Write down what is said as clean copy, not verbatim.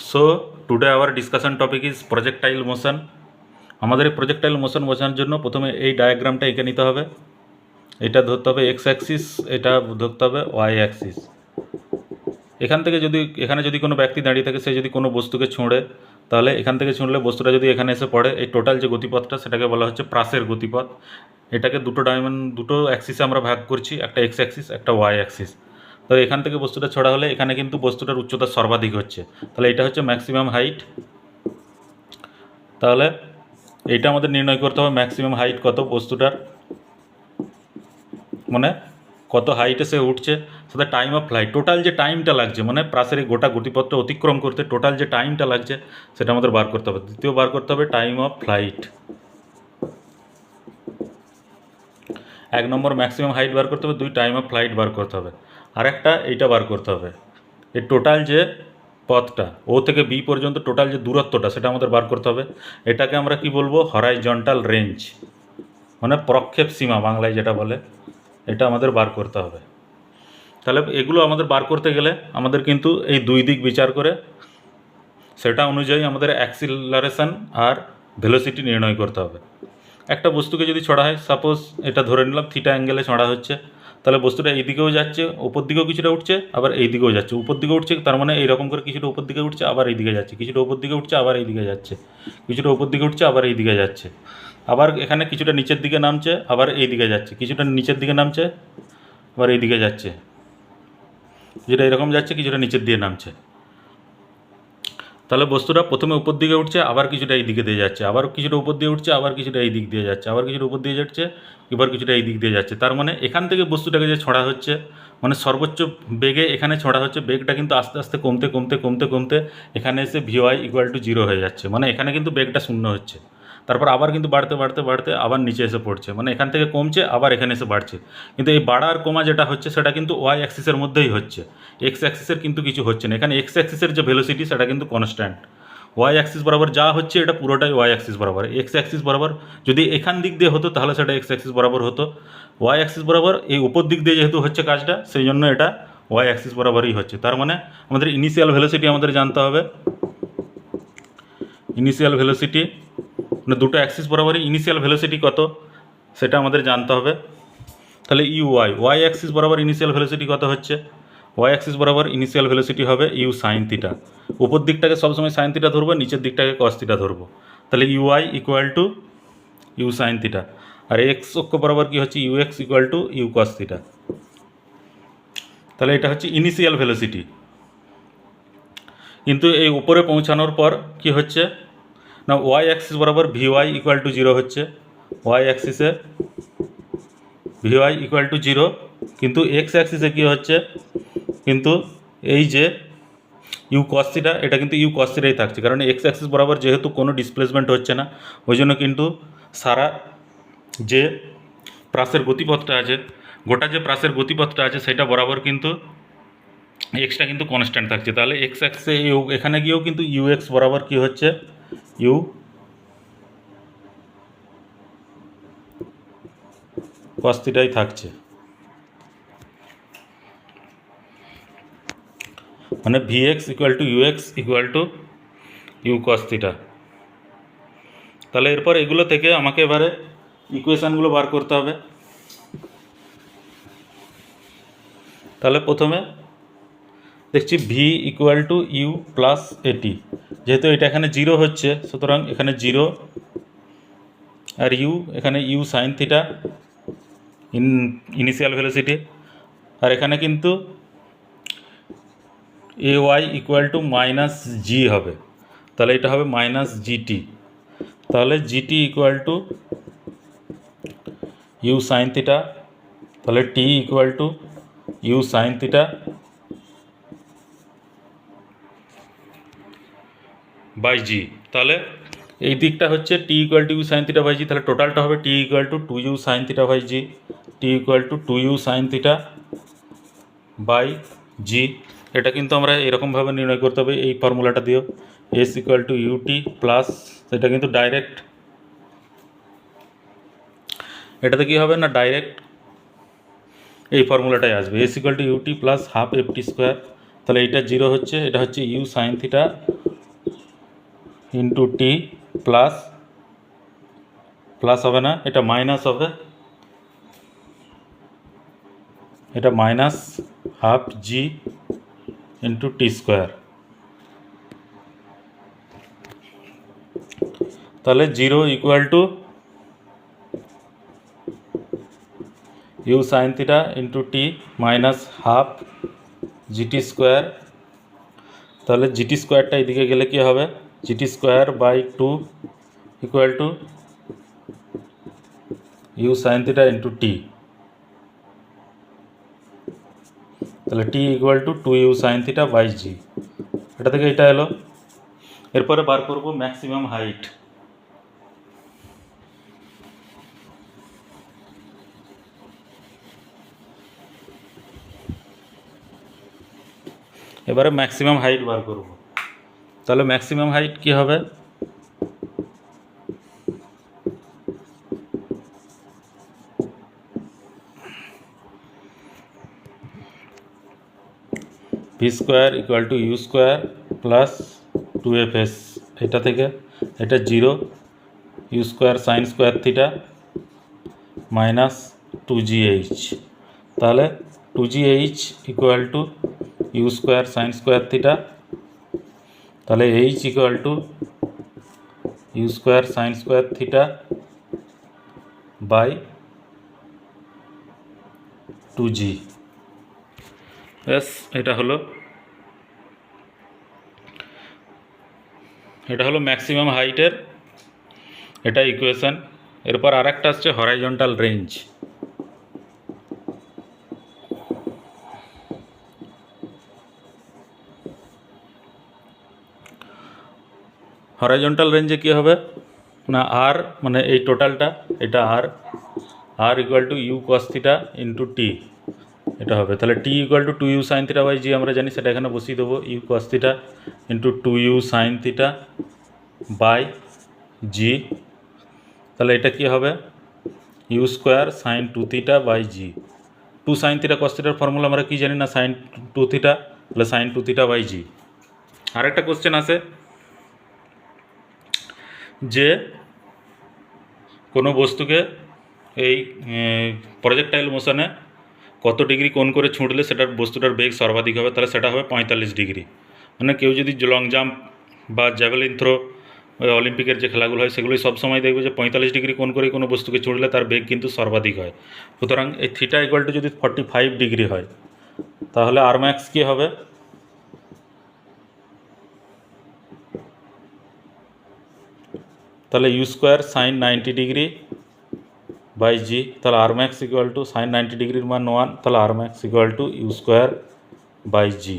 So today our discussion topic is projectile motion. আমাদের এই projectile motion বোঝানোর জন্য প্রথমে এই ডায়াগ্রামটা এঁকে নিতে হবে। এটা ধরতে হবে এক্স অ্যাক্সিস, এটা ধরতে হবে ওয়াই অ্যাক্সিস। এখানে যদি কোনো ব্যক্তি দাঁড়িয়ে থাকে, সে যদি কোনো বস্তুকে ছুঁড়ে, তাহলে এখান থেকে ছুঁড়লে বস্তুটা যদি এখানে এসে পড়ে, এই টোটাল যে গতিপথটা সেটাকে বলা হচ্ছে প্রাসের গতিপথ। এটাকে দুটো অ্যাক্সিসে আমরা ভাগ করছি, একটা এক্স অ্যাক্সিস, একটা ওয়াই অ্যাক্সিস। তো এখান থেকে বস্তুটা ছড়া হলে এখানে কিন্তু বস্তুটার উচ্চতা সর্বাধিক হচ্ছে, তাহলে এটা হচ্ছে ম্যাক্সিমাম হাইট। তাহলে এইটা আমাদের নির্ণয় করতে হবে ম্যাক্সিমাম হাইট কত বস্তুটার, মানে কত হাইটে সে উঠছে, সাথে টাইম অফ ফ্লাইট, টোটাল যে টাইমটা লাগছে, মানে প্রাসের এই গোটা গতিপথটা অতিক্রম করতে টোটাল যে টাইমটা লাগছে সেটা আমাদের বার করতে হবে। দ্বিতীয় বার করতে হবে টাইম অফ ফ্লাইট। 1 নম্বর ম্যাক্সিমাম হাইট বার করতে হবে, 2 টাইম অফ ফ্লাইট বার করতে হবে, আর একটা এইটা বার করতে হবে, এই টোটাল যে পথটা ও থেকে বি পর্যন্ত টোটাল যে দূরত্বটা সেটা আমাদের বার করতে হবে। এটাকে আমরা কি বলবো, হরাইজন্টাল রেঞ্জ, মানে প্রক্ষেপ সীমা বাংলায় যেটা বলে, এটা আমাদের বার করতে হবে। তাহলে এগুলো আমাদের বার করতে গেলে আমাদের কিন্তু এই দুই দিক বিচার করে সেটা অনুযায়ী আমাদের অ্যাক্সিলারেশন আর ভেলোসিটি নির্ণয় করতে হবে। একটা বস্তুকে যদি ছড়া হয়, সাপোজ এটা ধরে নিলাম থিটা অ্যাঙ্গেলে ছড়া হচ্ছে, তাহলে বস্তুটা এই দিকেও যাচ্ছে, উপর দিকেও কিছুটা উঠছে, আবার এই দিকেও যাচ্ছে। উপর দিকে উঠছে তার মানে এইরকম করে কিছুটা উপর দিকে উঠছে, আবার এই দিকে যাচ্ছে, কিছুটা উপর দিকে উঠছে, আবার এই দিকে যাচ্ছে, কিছুটা উপর দিকে উঠছে, আবার এই দিকে যাচ্ছে, আবার এখানে কিছুটা নিচের দিকে নামছে, আবার এই দিকে যাচ্ছে, কিছুটা নিচের দিকে নামছে, আবার এই দিকে যাচ্ছে, কিছুটা এরকম যাচ্ছে, কিছুটা নিচের দিয়ে নামছে। তাহলে বস্তুটা প্রথমে উপর দিকে উঠছে, আবার কিছুটা এই দিকে দিয়ে যাচ্ছে, আবার কিছুটা উপর দিয়ে উঠছে, আবার কিছুটা এই দিক দিয়ে যাচ্ছে, আবার কিছুটা উপর দিয়ে যাচ্ছে, এবার কিছুটা এই দিক দিয়ে যাচ্ছে। তার মানে এখান থেকে বস্তুটাকে যে ছড়া হচ্ছে, মানে সর্বোচ্চ বেগে এখানে ছড়া হচ্ছে, বেগটা কিন্তু আস্তে আস্তে কমতে কমতে কমতে কমতে এখানে এসে ভিওয়াই ইকুয়াল টু 0 হয়ে যাচ্ছে, মানে এখানে কিন্তু বেগটা শূন্য হচ্ছে। তারপর আবার কিন্তু বাড়তে বাড়তে বাড়তে আবার নিচে এসে পড়ছে, মানে এখান থেকে কমছে আবার এখানে এসে বাড়ছে। কিন্তু এই বাড়া আর কমা যেটা হচ্ছে সেটা কিন্তু ওয়াই অ্যাক্সিসের মধ্যেই হচ্ছে, এক্স অ্যাক্সিসের কিন্তু কিছু হচ্ছে না। এখানে এক্স অ্যাক্সিসের যে ভেলোসিটি সেটা কিন্তু কনস্ট্যান্ট। ওয়াই অ্যাক্সিস বরাবর যা হচ্ছে এটা পুরোটাই ওয়াই অ্যাক্সিস বরাবর। এক্স অ্যাক্সিস বরাবর যদি এখান দিক দিয়ে হতো তাহলে সেটা এক্স অ্যাক্সিস বরাবর হতো। ওয়াই অ্যাক্সিস বরাবর এই উপর দিক দিয়ে যেহেতু হচ্ছে কাজটা, সেই জন্য এটা ওয়াই অ্যাক্সিস বরাবরই হচ্ছে। তার মানে আমাদের ইনিশিয়াল ভেলোসিটি আমাদের জানতে হবে। ইনিশিয়াল ভেলোসিটি মানে দুটো অ্যাক্সিস বরাবরই ইনিশিয়াল ভেলোসিটি কত সেটা আমাদের জানতে হবে। তাহলে ওয়াই অ্যাক্সিস বরাবর ইনিশিয়াল ভেলোসিটি কত হচ্ছে, ওয়াই অ্যাক্সিস বরাবর ইনিশিয়াল ভেলোসিটি হবে ইউ সাইন থিটা। উপর দিকটাকে সবসময় সাইন থিটা ধরবো, নিচের দিকটাকে কস থিটা ধরবো। তাহলে u i equal to you sine theta, আর এক্স অক্ষ বরাবর কী হচ্ছে, u x equal to u cos theta. তাহলে এটা হচ্ছে ইনিশিয়াল ভেলোসিটি। কিন্তু এই উপরে পৌঁছানোর পর কি হচ্ছে না, ওয়াই অ্যাক্সিস বরাবর ভিওয়াই ইকুয়াল টু 0 হচ্ছে, ওয়াই অ্যাক্সিসে ভিওয়াই ইকুয়াল টু 0, কিন্তু এক্স অ্যাক্সিসে কী হচ্ছে, কিন্তু এই যে ইউ কস থিটা এটা কিন্তু ইউ কস থিটাই থাকছে, কারণ এক্স অ্যাক্সিস বরাবর যেহেতু কোনো ডিসপ্লেসমেন্ট হচ্ছে না, ওই জন্য কিন্তু সারা যে প্রাসের গতিপথটা আছে, গোটা যে প্রাসের গতিপথটা আছে সেটা বরাবর কিন্তু এক্সটা কিন্তু কনস্ট্যান্ট থাকছে। তাহলে এক্স অ্যাক্সে এখানে গিয়েও কিন্তু ইউ এক্স বরাবর কী হচ্ছে, ইউ কস থিটাই থাকছে, মানে v x equal to u x equal to u cos theta. তাহলে এরপর এগুলো থেকে আমাকে এবারে ইকুয়েশানগুলো বার করতে হবে। তাহলে প্রথমে দেখছি V equal to U plus AT, যেহেতু এটা এখানে 0 হচ্ছে সুতরাং এখানে 0, আর ইউ এখানে U sine theta initial velocity, আর এখানে কিন্তু A Y equal to minus G হবে, তাহলে এটা হবে মাইনাস জিটি। তাহলে GT equal to you sine theta, তাহলে টি equal to you sine theta by জি। তাহলে এই দিকটা হচ্ছে T equal to you sine theta by জি, তাহলে টোটালটা হবে T equal to 2 U sine theta by G, T equal to 2 U sine theta by জি। এটা কিন্তু আমরা এরকমভাবে নির্ণয় করতে হবে এই ফর্মুলাটা দিয়েও, s equal to u t plus, সেটা কিন্তু ডাইরেক্ট, এটাতে কী হবে না ডাইরেক্ট এই ফর্মুলাটাই আসবে, s equal to u t plus half f t square. তাহলে এইটা 0 হচ্ছে, এটা হচ্ছে u sine theta into t plus plus হবে না, এটা মাইনাস হবে, এটা minus half g into t square. তাহলে 0 equal to you sine theta into t minus half g t square. তাহলে জিটি স্কোয়ারটা এদিকে গেলে কি হবে, g t square by 2 equal to you sine theta into t. তাহলে টি equal to 2u sine theta by জি, এটা থেকে এটা এলো। এরপরে বার করব ম্যাক্সিমাম হাইট। এবারে ম্যাক্সিমাম হাইট বার করব। তাহলে ম্যাক্সিমাম হাইট কি হবে, v square equal to u square plus 2fs, এটা থেকে এটা 0, u square sine square theta minus 2gh। তাহলে 2gh equal to u square sine square theta, তাহলে h equal to u square sine square theta by 2g। ব্যাস, এটা হলো maximum হাইটের এটা ইকুয়েশন। এরপর আর একটা আসছে হরাইজন্টাল রেঞ্জ। হরাইজন্টাল রেঞ্জে কী হবে না, আর মানে এই টোটালটা, এটা R equal to u cos theta into t, এটা হবে। তাহলে টি equal to 2u sine theta by g আমরা জানি, সেটা এখানে বসিয়ে দেবো, u cos theta into 2u sine theta by জি। তাহলে এটা কি হবে, u square sine 2 theta by g. 2 sine theta cos থিটার ফর্মুলা আমরা কি জানি না, সাইন 2 থিটা, তাহলে সাইন 2 থিটা বাই জি। আরেকটা কোশ্চেন আছে যে কোনো বস্তুকে এই প্রজেক্টাইল মোশনে কত ডিগ্রি কোণ করে ছুঁড়লে সেটার বস্তুটার বেগ সর্বাধিক হবে, তাহলে সেটা হবে 45 ডিগ্রি। মানে কেউ যদি লং জাম্প বা জ্যাভেলিন থ্রো, অলিম্পিকের যে খেলাগুলো হয় সেগুলোই সবসময় দেখবে যে 45 ডিগ্রি কোণ করে কোনো বস্তুকে ছুঁড়লে তার বেগ কিন্তু সর্বাধিক হয়। সুতরাং এই থিটা ইকুয়াল টু যদি 45 ডিগ্রি হয়, তাহলে আর ম্যাক্স কী হবে, তাহলে u square sine 90 degree by জি। তাহলে R max equal to sine 90 ডিগ্রির মান 1, তাহলে R max equal to u square by G.